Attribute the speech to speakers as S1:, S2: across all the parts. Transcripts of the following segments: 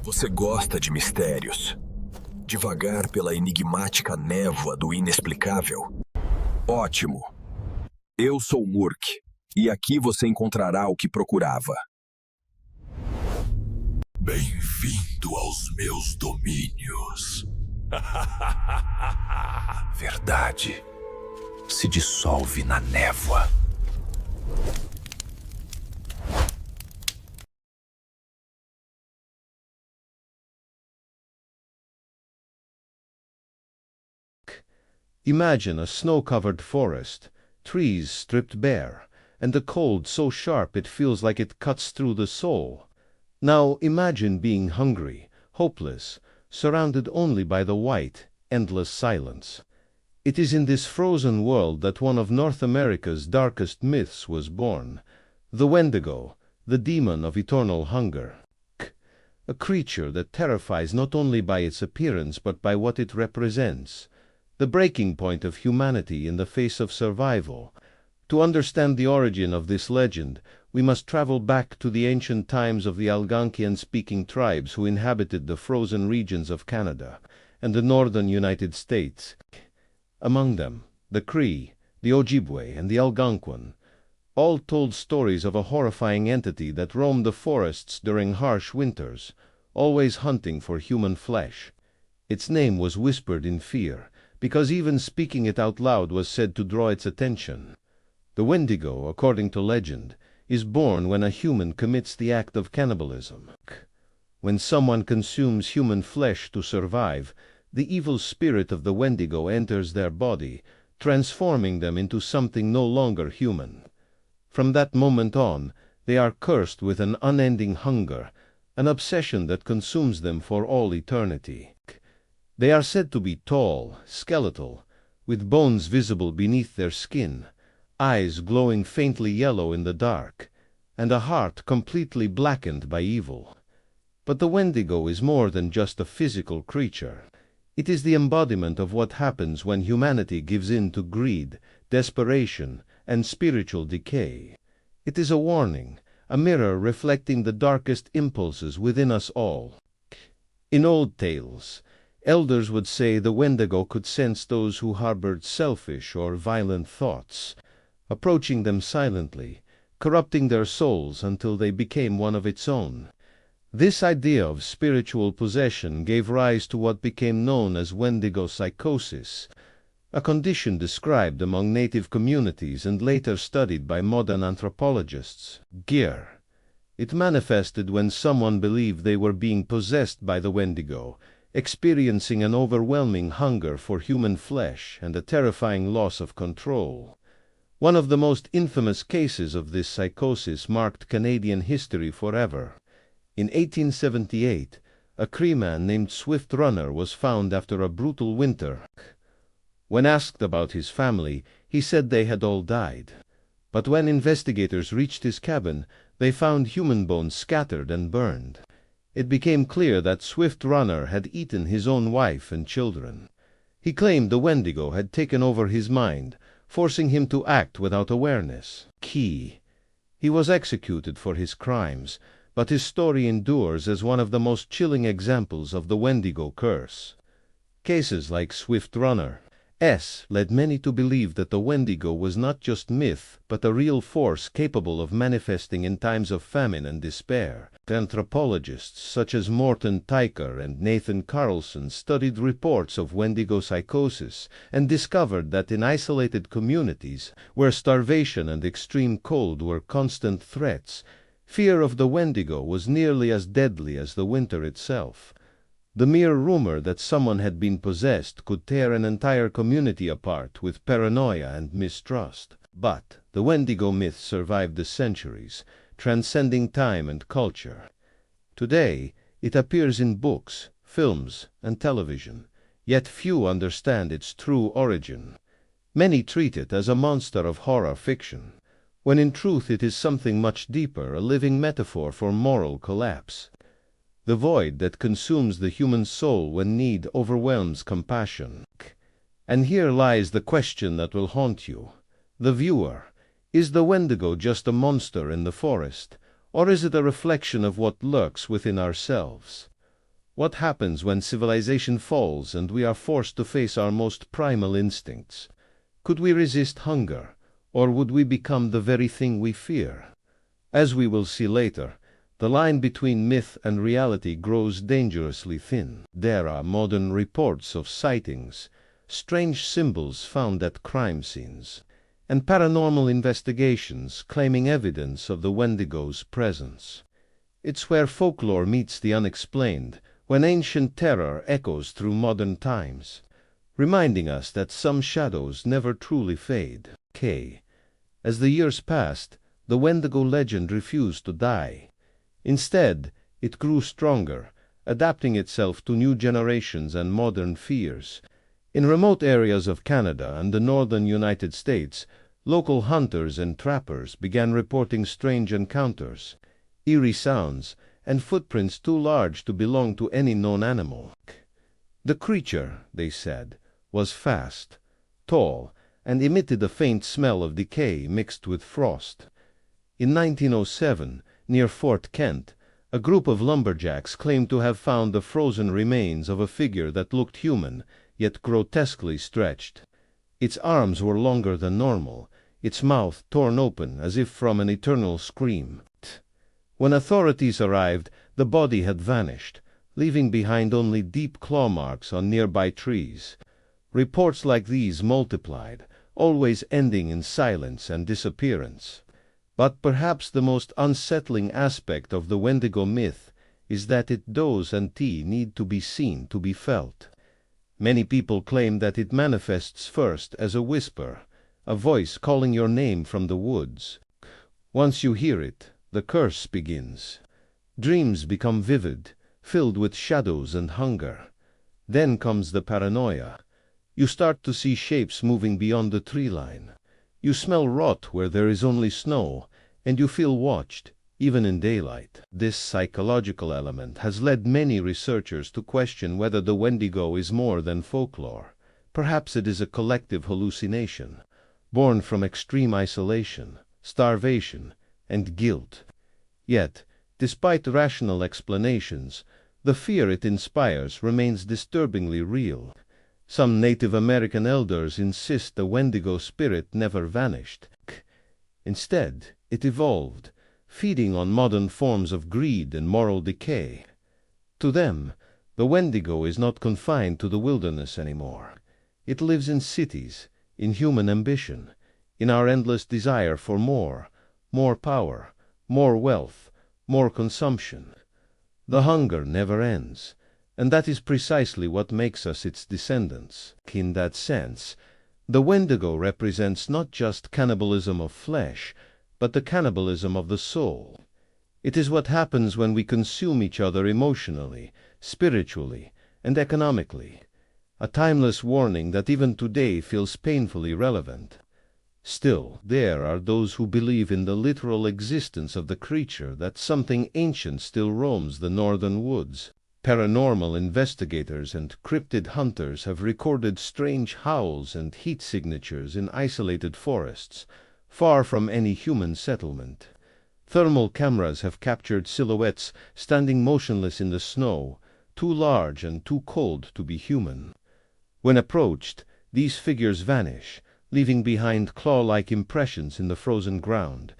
S1: Você gosta de mistérios? Devagar pela enigmática névoa do inexplicável? Ótimo! Eu sou Murk, e aqui você encontrará o que procurava. Bem-vindo aos meus domínios. Verdade se dissolve na névoa.
S2: Imagine a snow-covered forest, trees stripped bare, and the cold so sharp it feels like it cuts through the soul. Now imagine being hungry, hopeless, surrounded only by the white, endless silence. It is in this frozen world that one of North America's darkest myths was born, the Wendigo, the demon of eternal hunger. A creature that terrifies not only by its appearance but by what it represents. The breaking point of humanity in the face of survival. To understand the origin of this legend, we must travel back to the ancient times of the Algonquian-speaking tribes who inhabited the frozen regions of Canada and the northern United States. Among them, the Cree, the Ojibwe, and the Algonquin, all told stories of a horrifying entity that roamed the forests during harsh winters, always hunting for human flesh. Its name was whispered in fear, because even speaking it out loud was said to draw its attention. The Wendigo, according to legend, is born when a human commits the act of cannibalism. When someone consumes human flesh to survive, the evil spirit of the Wendigo enters their body, transforming them into something no longer human. From that moment on, they are cursed with an unending hunger, an obsession that consumes them for all eternity. They are said to be tall, skeletal, with bones visible beneath their skin, eyes glowing faintly yellow in the dark, and a heart completely blackened by evil. But the Wendigo is more than just a physical creature. It is the embodiment of what happens when humanity gives in to greed, desperation, and spiritual decay. It is a warning, a mirror reflecting the darkest impulses within us all. In old tales, elders would say the Wendigo could sense those who harbored selfish or violent thoughts, approaching them silently, corrupting their souls until they became one of its own. This idea of spiritual possession gave rise to what became known as Wendigo psychosis, a condition described among native communities and later studied by modern anthropologists. Gear. It manifested when someone believed they were being possessed by the Wendigo, experiencing an overwhelming hunger for human flesh and a terrifying loss of control. One of the most infamous cases of this psychosis marked Canadian history forever. In 1878, a Cree man named Swift Runner was found after a brutal winter. When asked about his family, he said they had all died. But when investigators reached his cabin, they found human bones scattered and burned. It became clear that Swift Runner had eaten his own wife and children. He claimed the Wendigo had taken over his mind, forcing him to act without awareness. He was executed for his crimes, but his story endures as one of the most chilling examples of the Wendigo curse. Cases like Swift Runner led many to believe that the Wendigo was not just myth, but a real force capable of manifesting in times of famine and despair. Anthropologists such as Morton Tyker and Nathan Carlson studied reports of Wendigo psychosis and discovered that in isolated communities, where starvation and extreme cold were constant threats, fear of the Wendigo was nearly as deadly as the winter itself. The mere rumor that someone had been possessed could tear an entire community apart with paranoia and mistrust. But the Wendigo myth survived the centuries, transcending time and culture. Today, it appears in books, films, and television, yet few understand its true origin. Many treat it as a monster of horror fiction, when in truth it is something much deeper, a living metaphor for moral collapse. The void that consumes the human soul when need overwhelms compassion. And here lies the question that will haunt you, the viewer. Is the Wendigo just a monster in the forest, or is it a reflection of what lurks within ourselves? What happens when civilization falls and we are forced to face our most primal instincts? Could we resist hunger, or would we become the very thing we fear? As we will see later, the line between myth and reality grows dangerously thin. There are modern reports of sightings, strange symbols found at crime scenes, and paranormal investigations claiming evidence of the Wendigo's presence. It's where folklore meets the unexplained, when ancient terror echoes through modern times, reminding us that some shadows never truly fade. As the years passed, the Wendigo legend refused to die. Instead, it grew stronger, adapting itself to new generations and modern fears. In remote areas of Canada and the northern United States, local hunters and trappers began reporting strange encounters, eerie sounds, and footprints too large to belong to any known animal. The creature, they said, was fast, tall, and emitted a faint smell of decay mixed with frost. In 1907, near Fort Kent, a group of lumberjacks claimed to have found the frozen remains of a figure that looked human, yet grotesquely stretched. Its arms were longer than normal, its mouth torn open as if from an eternal scream. When authorities arrived, the body had vanished, leaving behind only deep claw marks on nearby trees. Reports like these multiplied, always ending in silence and disappearance. But perhaps the most unsettling aspect of the Wendigo myth is that its dose and tea need to be seen to be felt. Many people claim that it manifests first as a whisper, a voice calling your name from the woods. Once you hear it, the curse begins. Dreams become vivid, filled with shadows and hunger. Then comes the paranoia. You start to see shapes moving beyond the tree line. You smell rot where there is only snow, and you feel watched, even in daylight. This psychological element has led many researchers to question whether the Wendigo is more than folklore. Perhaps it is a collective hallucination, born from extreme isolation, starvation, and guilt. Yet, despite rational explanations, the fear it inspires remains disturbingly real. Some Native American elders insist the Wendigo spirit never vanished. Instead, it evolved, feeding on modern forms of greed and moral decay. To them, the Wendigo is not confined to the wilderness anymore. It lives in cities, in human ambition, in our endless desire for more power, more wealth, more consumption. The hunger never ends, and that is precisely what makes us its descendants. In that sense, the Wendigo represents not just cannibalism of flesh, but the cannibalism of the soul. It is what happens when we consume each other emotionally, spiritually, and economically. A timeless warning that even today feels painfully relevant. Still, there are those who believe in the literal existence of the creature, that something ancient still roams the northern woods. Paranormal investigators and cryptid hunters have recorded strange howls and heat signatures in isolated forests, far from any human settlement. Thermal cameras have captured silhouettes standing motionless in the snow, too large and too cold to be human. When approached, these figures vanish, leaving behind claw-like impressions in the frozen ground.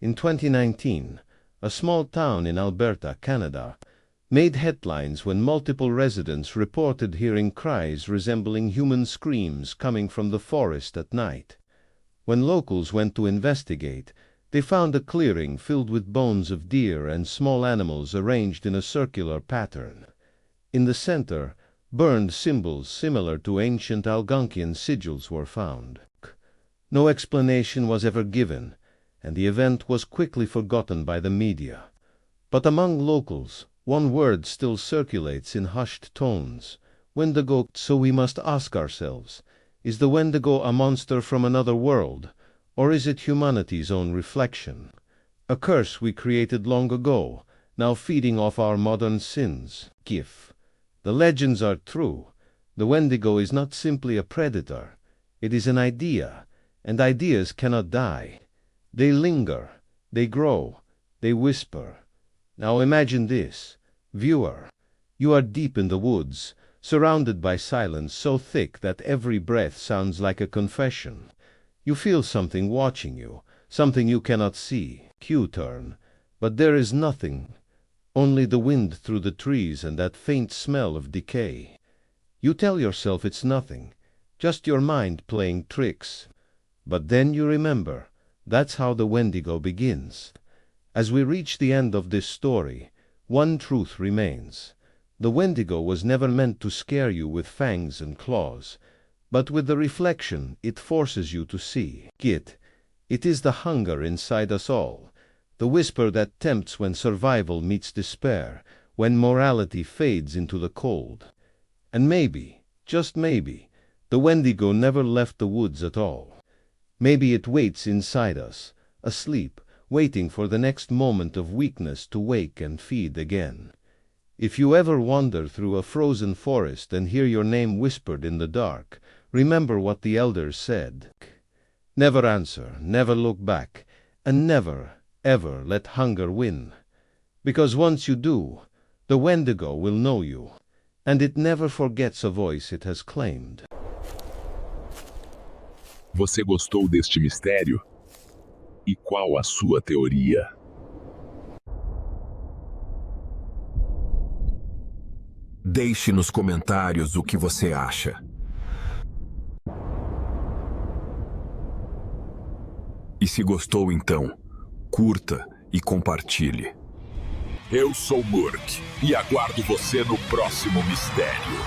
S2: In 2019, a small town in Alberta, Canada, made headlines when multiple residents reported hearing cries resembling human screams coming from the forest at night. When locals went to investigate, they found a clearing filled with bones of deer and small animals arranged in a circular pattern. In the center, burned symbols similar to ancient Algonquian sigils were found. No explanation was ever given, and the event was quickly forgotten by the media. But among locals, one word still circulates in hushed tones: Wendigo. So we must ask ourselves, is the Wendigo a monster from another world, or is it humanity's own reflection? A curse we created long ago, now feeding off our modern sins. If the legends are true, the Wendigo is not simply a predator. It is an idea, and ideas cannot die. They linger, they grow, they whisper. Now imagine this, viewer. You are deep in the woods, surrounded by silence so thick that every breath sounds like a confession. You feel something watching you, something you cannot see. Turn. But there is nothing, only the wind through the trees and that faint smell of decay. You tell yourself it's nothing, just your mind playing tricks. But then you remember, that's how the Wendigo begins. As we reach the end of this story, one truth remains. The Wendigo was never meant to scare you with fangs and claws, but with the reflection it forces you to see. It is the hunger inside us all, the whisper that tempts when survival meets despair, when morality fades into the cold. And maybe, just maybe, the Wendigo never left the woods at all. Maybe it waits inside us, asleep, waiting for the next moment of weakness to wake and feed again. If you ever wander through a frozen forest and hear your name whispered in the dark, remember what the elders said. Never answer, never look back, and never, ever let hunger win. Because once you do, the Wendigo will know you, and it never forgets a voice it has claimed.
S3: Você gostou deste mistério? E qual a sua teoria?
S1: Deixe nos comentários o que você acha. E se gostou, então, curta e compartilhe.
S3: Eu sou Murk e aguardo você no próximo mistério.